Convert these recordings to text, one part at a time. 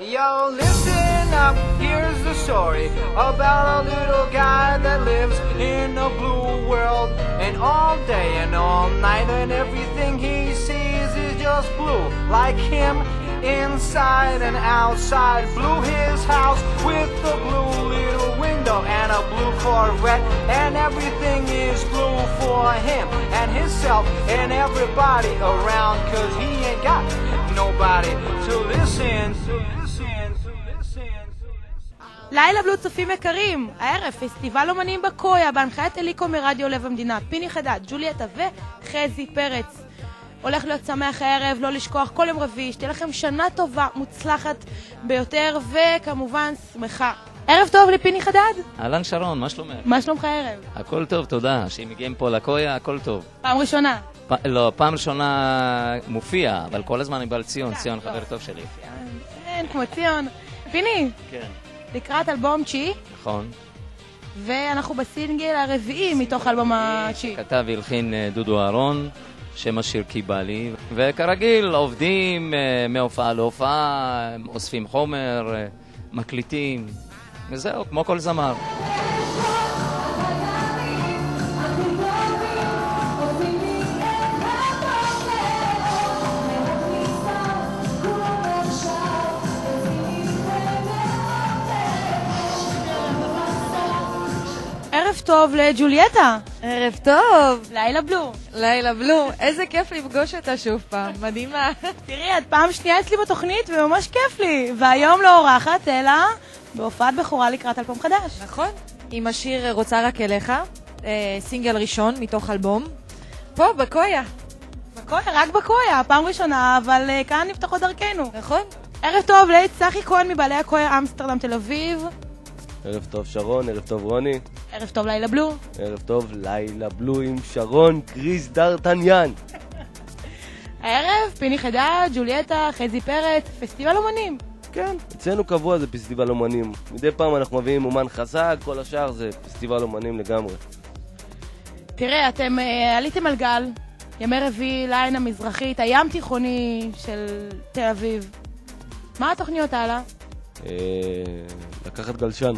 Yo, listen up, here's the story about a little guy that lives in a blue world. And all day and all night and everything he sees is just blue. Like him, inside and outside. Blue his house with a blue little window and a blue Corvette. And everything is blue for him and himself and everybody around. Cause he ain't got nobody to listen to. לילה בלו צופים יקרים, הערב פסטיבל אומנים בקויה בהנחיית אליקו מרדיו לב המדינה, פיני חדד, ג'וליאטה וחזי פרץ. הולך להיות שמח הערב, לא לשכוח כל יום רביעי, שתהיה לכם שנה טובה, מוצלחת ביותר וכמובן שמחה. ערב טוב לפיני חדד. אהלן שרון, מה שלומך? מה שלומך הערב? הכל טוב, תודה. שאם מגיעים פה לקויה, הכל טוב. פעם ראשונה? לא, פעם ראשונה מופיע, אבל כל הזמן אני בא לציון, ציון חבר טוב שלי. אין, כמו ציון. פיני? כן. לקראת אלבום 9. נכון. ואנחנו בסינגל הרביעי מתוך אלבום 9. כתב והלחין דודו אהרון, שם השיר כי בא לי. וכרגיל עובדים מהופעה להופעה, אוספים חומר, מקליטים, וזהו, כמו כל זמר. ערב טוב לג'וליאטה. ערב טוב. לילה בלו. לילה בלו. איזה כיף לפגוש אותה שוב פעם. מדהימה. תראי, את פעם שנייה אצלי בתוכנית וממש כיף לי. והיום לא אורחת, אלא בהופעת בכורה לקראת אלבום חדש. נכון. עם השיר רוצה רק אליך. סינגל ראשון מתוך אלבום. פה, בקויה. בקויה, רק בקויה. פעם ראשונה, אבל כאן נפתחות דרכנו. נכון. ערב טוב לצחי כהן מבעלי הקויה אמסטרדם תל אביב. ערב טוב שרון, ערב טוב רוני. ערב טוב לילה בלו. ערב טוב לילה בלו עם שרון קריס דרטניאן. הערב פיני חדד, ג'וליאטה, חזי פרץ, פסטיבל אומנים. כן, אצלנו קבוע זה פסטיבל אומנים. מדי פעם אנחנו מביאים אומן חזק, כל השאר זה פסטיבל אומנים לגמרי. תראה, אתם עליתם על גל, ימי רביעי, ליין המזרחית, הים תיכוני של תל אביב. מה התוכניות הלאה? לקחת גלשן.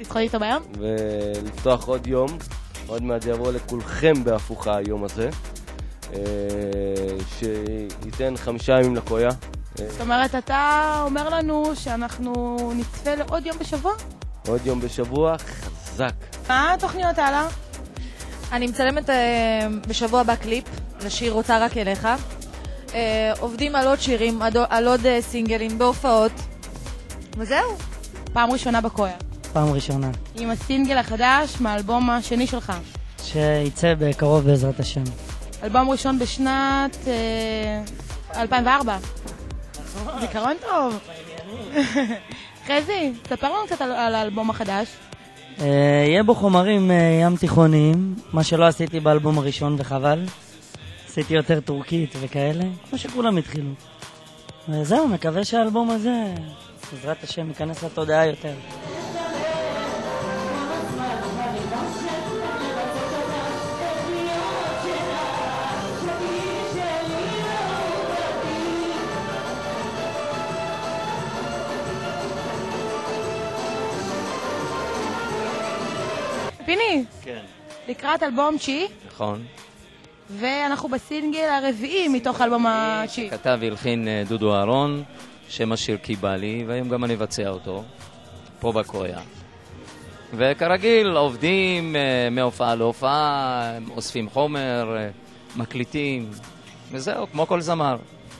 לשחות איתו בים? ולפתוח עוד יום. עוד מעט יבוא לכולכם בהפוכה היום הזה. שייתן 5 ימים לקויה. זאת אומרת, אתה אומר לנו שאנחנו נצפה לעוד יום בשבוע? עוד יום בשבוע, חזק. מה התוכניות הלאה? אני מצלמת בשבוע הבא קליפ לשיר רוצה רק אליך. עובדים על עוד שירים, על עוד סינגלים בהופעות. וזהו. פעם ראשונה בקויה. פעם ראשונה. עם הסינגל החדש מהאלבום השני שלך. שיצא בקרוב בעזרת השם. אלבום ראשון בשנת 2004. זיכרון טוב. חזי, תספר לנו קצת על האלבום החדש. יהיה בו חומרים ים תיכוניים, מה שלא עשיתי באלבום הראשון וחבל. עשיתי יותר טורקית וכאלה, כמו שכולם התחילו. וזהו, מקווה שהאלבום הזה, בעזרת השם, ייכנס לתודעה יותר. פיני, כן. לקראת אלבום 9. נכון. ואנחנו בסינגל הרביעי מתוך אלבום 9. כתב והלחין דודו אהרון, שם השיר כי בא לי, והיום גם אני אבצע אותו, פה בקויה. וכרגיל עובדים מהופעה להופעה, אוספים חומר, מקליטים, וזהו, כמו כל זמר.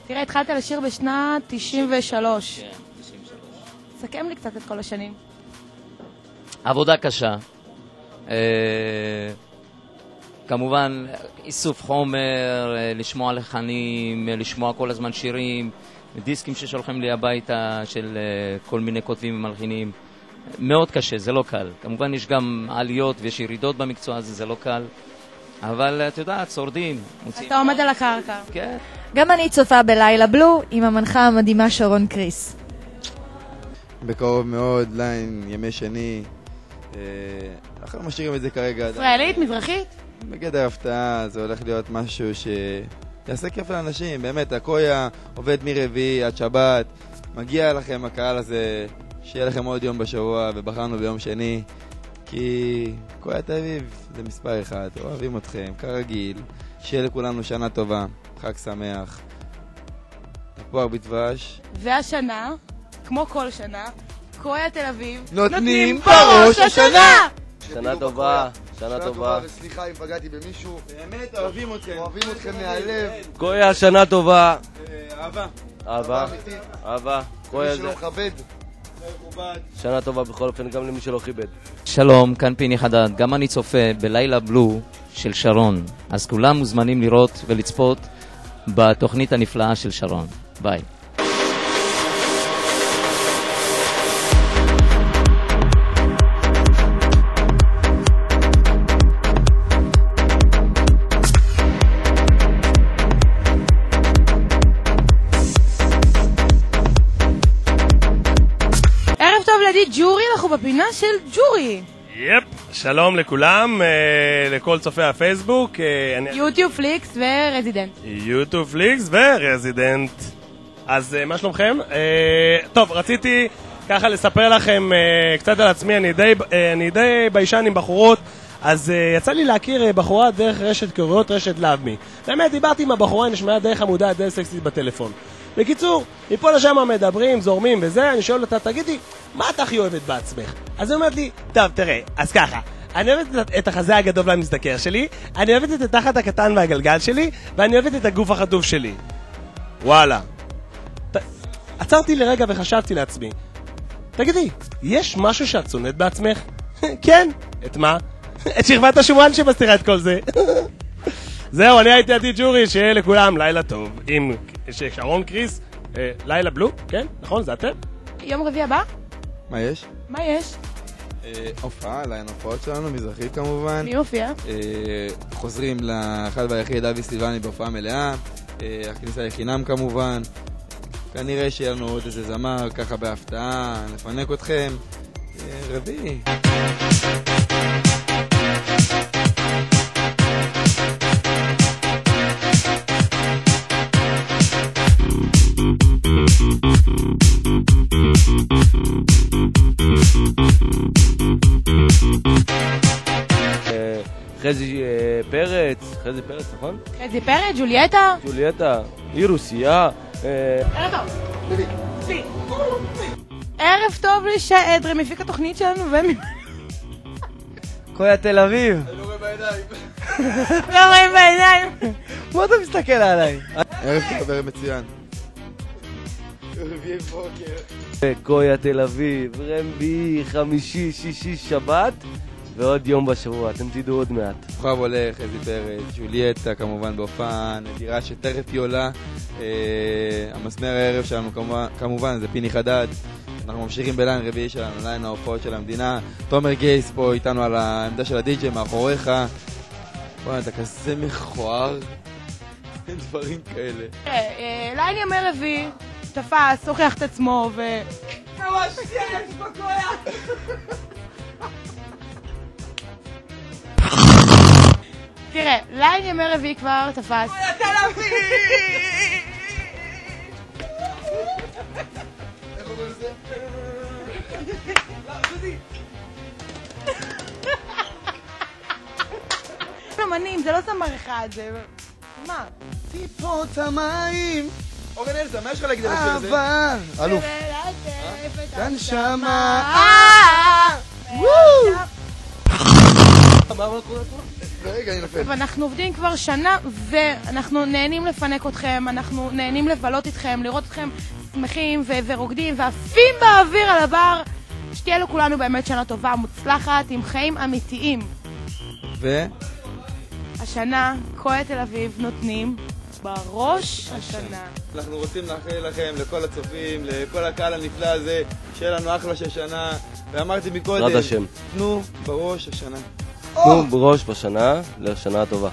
תראה, התחלת לשיר בשנת 93. כן, 93. סכם לי קצת את כל השנים. עבודה קשה. כמובן, איסוף חומר, לשמוע לחנים, לשמוע כל הזמן שירים, דיסקים ששולחים לי הביתה של כל מיני כותבים ומלחינים. מאוד קשה, זה לא קל. כמובן יש גם עליות ויש ירידות במקצוע הזה, זה לא קל. אבל את יודעת, שורדים. אתה עומד על הקרקע. כן. גם אני צופה בלילה בלו עם המנחה המדהימה שרון קריס. בקרוב מאוד, ליין, ימי שני. אנחנו משאירים את זה כרגע. ישראלית, מזרחית? בגדר הפתעה, זה הולך להיות משהו שיעשה כיף לאנשים. באמת, הקויה עובד מרביעי עד שבת. מגיע לכם הקהל הזה, שיהיה לכם עוד יום בשבוע, ובחרנו ביום שני, כי קויה תל אביב זה מספר אחד, אוהבים אתכם, כרגיל, שיהיה לכולנו שנה טובה, חג שמח, תפוח בדבש. והשנה, כמו כל שנה, קויה תל אביב נותנים בראש השנה! שנה טובה, שנה טובה. וסליחה אם פגעתי במישהו. באמת אוהבים אתכם. אוהבים אתכם מהלב. קויה, שנה טובה. אהבה. אהבה. אהבה. קויה מי זה... שלא מכבד. שנה טובה בכל אופן גם למי שלא כיבד. שלום, כאן פיני חדד. גם אני צופה בלילה בלו של שרון. אז כולם מוזמנים לראות ולצפות בתוכנית הנפלאה של שרון. ביי. ג'ורי, אנחנו בפינה של ג'ורי. יפ, שלום לכולם, לכל צופי הפייסבוק. יוטיוב פליקס ורזידנט. יוטיוב פליקס ורזידנט. אז מה שלומכם? טוב, רציתי ככה לספר לכם קצת על עצמי, אני די ביישן עם בחורות, אז יצא לי להכיר בחורה דרך רשת קוריות, רשת לאב-מי. באמת, דיברתי עם הבחורה, היא נשמעה די חמודה, די סקסית בטלפון. בקיצור, מפה לשם מדברים, זורמים וזה, אני שואל אותה, תגידי, מה את הכי אוהבת בעצמך? אז היא אומרת לי, טוב, תראה, אז ככה, אני אוהבת את החזה הגדול והמזדקר שלי, אני אוהבת את התחת הקטן והגלגל שלי, ואני אוהבת את הגוף החטוף שלי. וואלה. עצרתי לרגע וחשבתי לעצמי, תגידי, יש משהו שאת צונאת בעצמך? כן. את מה? את שכבת השומרן שמסתירה את כל זה. זהו, אני הייתי עדי ג'ורי, שיהיה לכולם לילה טוב. עם שרון קריס, לילה בלו, כן? נכון, זה אתם? יום רביעי הבא? מה יש? מה יש? הופעה, ליין הופעות שלנו, מזרחית כמובן. מי מופיע? חוזרים לאחד והיחיד אבי סילבני בהופעה מלאה. הכניסה לחינם כמובן. כנראה שיהיה לנו עוד איזה זמר, ככה בהפתעה, נפנק אתכם. רביעי. חזי פרץ, חזי פרץ, נכון? חזי פרץ, ג'ולייטה. ג'ולייטה, היא רוסיה. ערב טוב. ערב טוב לשעדרי, מפיק התוכנית שלנו קויה תל אביב. אני לא רואה בעיניים. לא רואים בעיניים. מה אתה מסתכל עליי? ערב טוב, ערב מצוין. רביעי בוקר. קויה תל אביב, רמבי, חמישי, שישי, שבת ועוד יום בשבוע, אתם תדעו עוד מעט. כוכב הולך, חזי פרץ, ג'ולייטה כמובן בהופעה, נדירה שתכף היא עולה. המסמר הערב שלנו כמובן זה פיני חדד. אנחנו ממשיכים בליין רביעי שלנו, ליין ההופעות של המדינה. תומר גייס פה איתנו על העמדה של הדי-ג'יי מאחוריך. וואי, אתה כזה מכוער. אין דברים כאלה. ליין ימי רביעי, תפס, הוכיח את עצמו ו... ממש יש בקויה! תראה, ליין ימי רביעי כבר תפס. קויה תל אביב! איך אומרים את זה? אמנים, זה לא זמר אחד, זה... מה? טיפות המים. אורן אלזה, מה יש לך להגיד על השיר הזה? אהבה. אלוף. הנשמה. רגע, אני נופל. ואנחנו עובדים כבר שנה, ואנחנו נהנים לפנק אתכם, אנחנו נהנים לבלות איתכם, לראות אתכם שמחים ורוקדים ועפים באוויר על הבר. שתהיה לכולנו באמת שנה טובה, מוצלחת, עם חיים אמיתיים. השנה, קויה תל אביב נותנים בראש השנה. אנחנו רוצים לאחל לכם, לכל הצופים, לכל הקהל הנפלא הזה, שיהיה לנו אחלה של שנה. ואמרתי מקודם, בעזרת השם. תנו בראש השנה. תנו בראש בשנה לשנה טובה.